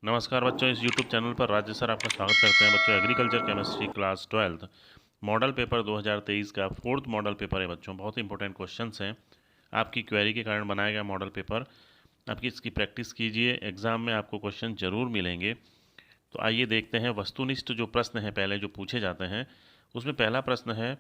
नमस्कार बच्चों, इस YouTube चैनल पर राज्य सर आपका स्वागत करते हैं। बच्चों, agriculture chemistry class 12th model paper 2023 का 4th मॉडल पेपर है। बच्चों, बहुत इंपॉर्टेंट क्वेश्चंस हैं। आपकी क्वेरी के कारण बनाया गया मॉडल पेपर, आपकी इसकी प्रैक्टिस कीजिए, एग्ज़ाम में आपको क्वेश्चन ज़रूर मिलेंगे। तो आइए देखते हैं वस्तुनिष्ठ जो प्रश्न हैं पहले जो पूछे जाते हैं। उसमें पहला प्रश्न है,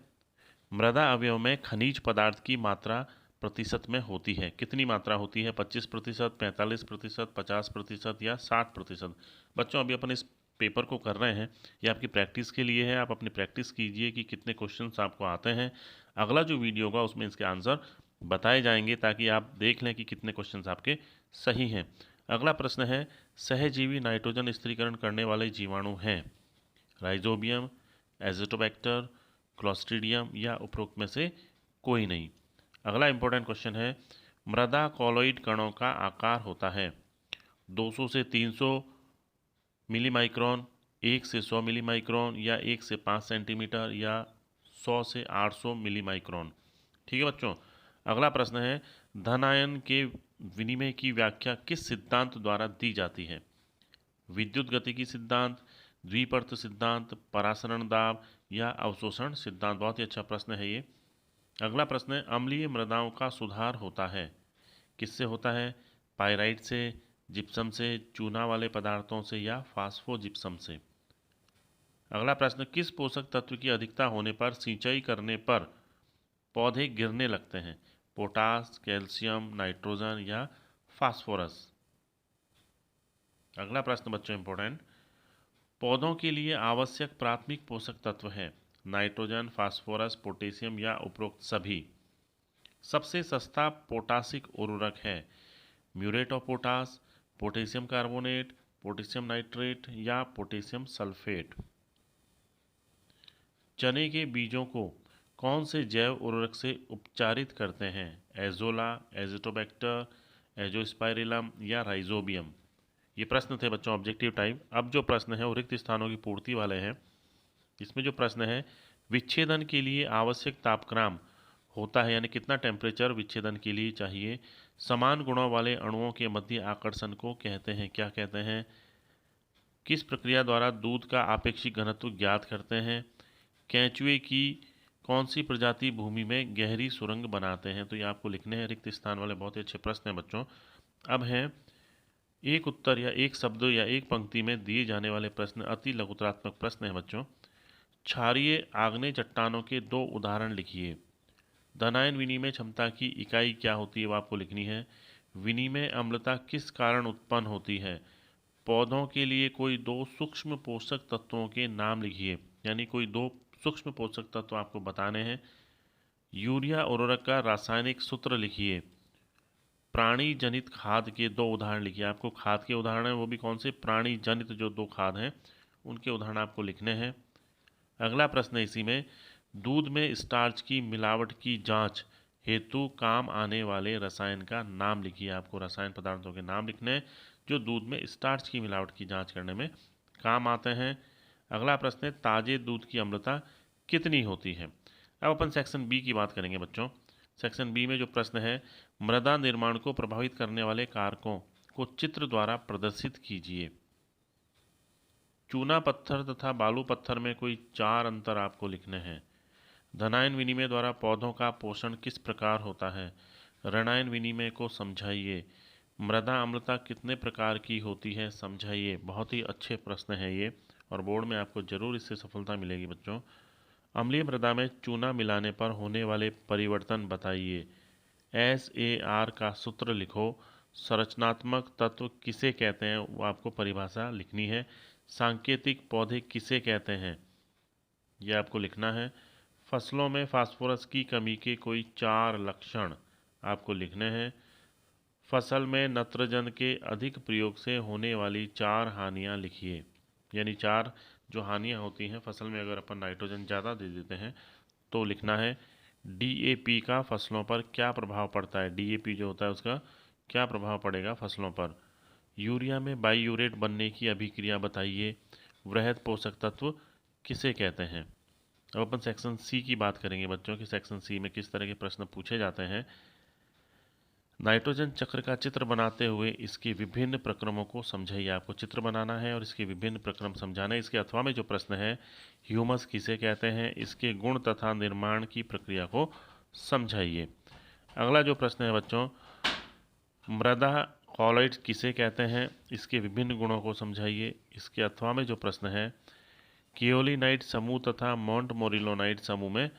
मृदा अवयव में खनिज पदार्थ की मात्रा प्रतिशत में होती है। कितनी मात्रा होती है? 25%, 45%, 50% या 60%? बच्चों, अभी अपन इस पेपर को कर रहे हैं, ये आपकी प्रैक्टिस के लिए है। आप अपनी प्रैक्टिस कीजिए कि कितने क्वेश्चंस आपको आते हैं। अगला जो वीडियो होगा उसमें इसके आंसर बताए जाएंगे ताकि आप देख लें कि कितने क्वेश्चंस आपके सही हैं। अगला प्रश्न है, सहजीवी नाइट्रोजन स्थिरीकरण करने वाले जीवाणु हैं राइजोबियम, एजिटोबैक्टर, क्लॉस्ट्रीडियम या उपरोक्त में से कोई नहीं। अगला इंपॉर्टेंट क्वेश्चन है, मृदा कॉलोइड कणों का आकार होता है 200 से 300 मिली माइक्रोन, 1 से 100 मिली माइक्रोन या 1 से 5 सेंटीमीटर या 100 से 800 मिली माइक्रोन। ठीक है बच्चों। अगला प्रश्न है, धन आयन के विनिमय की व्याख्या किस सिद्धांत द्वारा दी जाती है? विद्युत गतिकी सिद्धांत, द्विपर्त सिद्धांत, परासरण दाब या अवशोषण सिद्धांत? बहुत ही अच्छा प्रश्न है ये। अगला प्रश्न है, अम्लीय मृदाओं का सुधार होता है किससे होता है? पाइराइट से, जिप्सम से, चूना वाले पदार्थों से या फास्फो जिप्सम से? अगला प्रश्न, किस पोषक तत्व की अधिकता होने पर सिंचाई करने पर पौधे गिरने लगते हैं? पोटास, कैल्शियम, नाइट्रोजन या फास्फोरस? अगला प्रश्न बच्चों इंपॉर्टेंट, पौधों के लिए आवश्यक प्राथमिक पोषक तत्व है नाइट्रोजन, फास्फोरस, पोटेशियम या उपरोक्त सभी? सबसे सस्ता पोटासिक उर्वरक है muriate of potash, potassium carbonate, potassium nitrate या पोटेशियम सल्फेट? चने के बीजों को कौन से जैव उर्वरक से उपचारित करते हैं? एजोला, एजिटोबैक्टर, एजोस्पाइरिलम या राइजोबियम? ये प्रश्न थे बच्चों ऑब्जेक्टिव टाइप। अब जो प्रश्न है वो रिक्त स्थानों की पूर्ति वाले हैं। इसमें जो प्रश्न है, विच्छेदन के लिए आवश्यक तापक्रम होता है, यानी कितना टेम्परेचर विच्छेदन के लिए चाहिए? समान गुणों वाले अणुओं के मध्य आकर्षण को कहते हैं, क्या कहते हैं? किस प्रक्रिया द्वारा दूध का आपेक्षिक घनत्व ज्ञात करते हैं? केंचुए की कौन सी प्रजाति भूमि में गहरी सुरंग बनाते हैं? तो ये आपको लिखने हैं रिक्त स्थान वाले। बहुत ही अच्छे प्रश्न हैं बच्चों। अब हैं एक उत्तर या एक शब्द या एक पंक्ति में दिए जाने वाले प्रश्न, अति लघुतरात्मक प्रश्न हैं बच्चों। क्षारीय आग्नेय चट्टानों के दो उदाहरण लिखिए। धनायन विनिमय क्षमता की इकाई क्या होती है वो आपको लिखनी है। विनिमय अम्लता किस कारण उत्पन्न होती है? पौधों के लिए कोई दो सूक्ष्म पोषक तत्वों के नाम लिखिए, यानी कोई दो सूक्ष्म पोषक तत्व आपको बताने हैं। यूरिया उर्वरक का रासायनिक सूत्र लिखिए। प्राणी जनित खाद के दो उदाहरण लिखिए। आपको खाद के उदाहरण हैं वो भी कौन से? प्राणी जनित जो दो खाद हैं उनके उदाहरण आपको लिखने हैं। अगला प्रश्न है इसी में, दूध में स्टार्च की मिलावट की जांच हेतु काम आने वाले रसायन का नाम लिखिए। आपको रसायन पदार्थों के नाम लिखने हैं जो दूध में स्टार्च की मिलावट की जांच करने में काम आते हैं। अगला प्रश्न है, ताजे दूध की अम्लता कितनी होती है? अब अपन सेक्शन बी की बात करेंगे बच्चों। सेक्शन बी में जो प्रश्न है, मृदा निर्माण को प्रभावित करने वाले कारकों को चित्र द्वारा प्रदर्शित कीजिए। चूना पत्थर तथा बालू पत्थर में कोई चार अंतर आपको लिखने हैं। धनायन विनिमय द्वारा पौधों का पोषण किस प्रकार होता है? ऋणायन विनिमय को समझाइए। मृदा अम्लता कितने प्रकार की होती है? समझाइए। बहुत ही अच्छे प्रश्न हैं ये और बोर्ड में आपको जरूर इससे सफलता मिलेगी बच्चों। अम्लीय मृदा में चूना मिलाने पर होने वाले परिवर्तन बताइए। SAR का सूत्र लिखो। संरचनात्मक तत्व किसे कहते हैं वो आपको परिभाषा लिखनी है। सांकेतिक पौधे किसे कहते हैं ये आपको लिखना है। फसलों में फास्फोरस की कमी के कोई चार लक्षण आपको लिखने हैं। फसल में नत्रजन के अधिक प्रयोग से होने वाली चार हानियां लिखिए, यानी चार जो हानियां होती हैं फसल में अगर अपन नाइट्रोजन ज़्यादा दे देते हैं तो लिखना है। DAP का फसलों पर क्या प्रभाव पड़ता है? DAP जो होता है उसका क्या प्रभाव पड़ेगा फसलों पर? यूरिया में बाईयूरेट बनने की अभिक्रिया बताइए। वृहद पोषक तत्व किसे कहते हैं? अब अपन सेक्शन सी की बात करेंगे बच्चों कि सेक्शन सी में किस तरह के प्रश्न पूछे जाते हैं। नाइट्रोजन चक्र का चित्र बनाते हुए इसके विभिन्न प्रक्रमों को समझाइए। आपको चित्र बनाना है और इसके विभिन्न प्रक्रम समझाना है। इसके अथवा में जो प्रश्न है, ह्यूमस किसे कहते हैं, इसके गुण तथा निर्माण की प्रक्रिया को समझाइए। अगला जो प्रश्न है बच्चों, मृदा कॉलॉइड किसे कहते हैं, इसके विभिन्न गुणों को समझाइए। इसके अथवा में जो प्रश्न है, कियोलिनाइट समूह तथा मोंटमोरिलोनाइट समूह में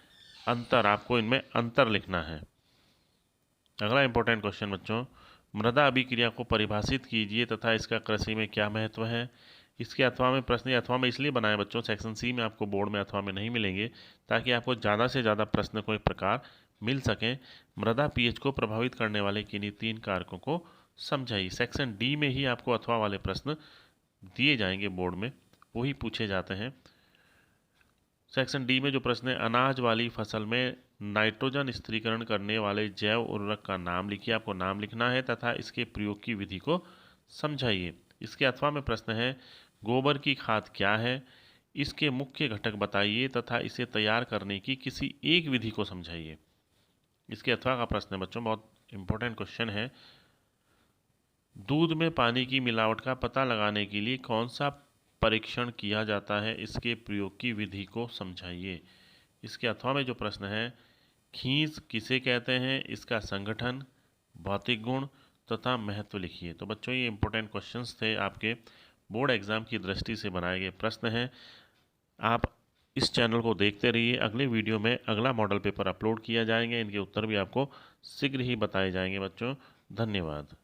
अंतर, आपको इनमें अंतर लिखना है। अगला इंपॉर्टेंट क्वेश्चन बच्चों, मृदा अभिक्रिया को परिभाषित कीजिए तथा इसका कृषि में क्या महत्व है। इसके अथवा में प्रश्न, ये अथवा में इसलिए बनाए बच्चों, सेक्शन सी में आपको बोर्ड में अथवा में नहीं मिलेंगे, ताकि आपको ज़्यादा से ज़्यादा प्रश्न कोई प्रकार मिल सकें। मृदा पीएच को प्रभावित करने वाले किन्हीं 3 कारकों को समझाइए। सेक्शन डी में ही आपको अथवा वाले प्रश्न दिए जाएंगे बोर्ड में, वही पूछे जाते हैं। सेक्शन डी में जो प्रश्न है, अनाज वाली फसल में नाइट्रोजन स्थिरीकरण करने वाले जैव उर्वरक का नाम लिखिए। आपको नाम लिखना है तथा इसके प्रयोग की विधि को समझाइए। इसके अथवा में प्रश्न है, गोबर की खाद क्या है, इसके मुख्य घटक बताइए तथा इसे तैयार करने की किसी एक विधि को समझाइए। इसके अथवा का प्रश्न है बच्चों, बहुत इंपॉर्टेंट क्वेश्चन है, दूध में पानी की मिलावट का पता लगाने के लिए कौन सा परीक्षण किया जाता है, इसके प्रयोग की विधि को समझाइए। इसके अथवा में जो प्रश्न है, खींच किसे कहते हैं, इसका संगठन, भौतिक गुण तथा महत्व लिखिए। तो बच्चों ये इंपॉर्टेंट क्वेश्चंस थे, आपके बोर्ड एग्जाम की दृष्टि से बनाए गए प्रश्न हैं। आप इस चैनल को देखते रहिए। अगले वीडियो में अगला मॉडल पेपर अपलोड किया जाएंगे, इनके उत्तर भी आपको शीघ्र ही बताए जाएंगे बच्चों। धन्यवाद।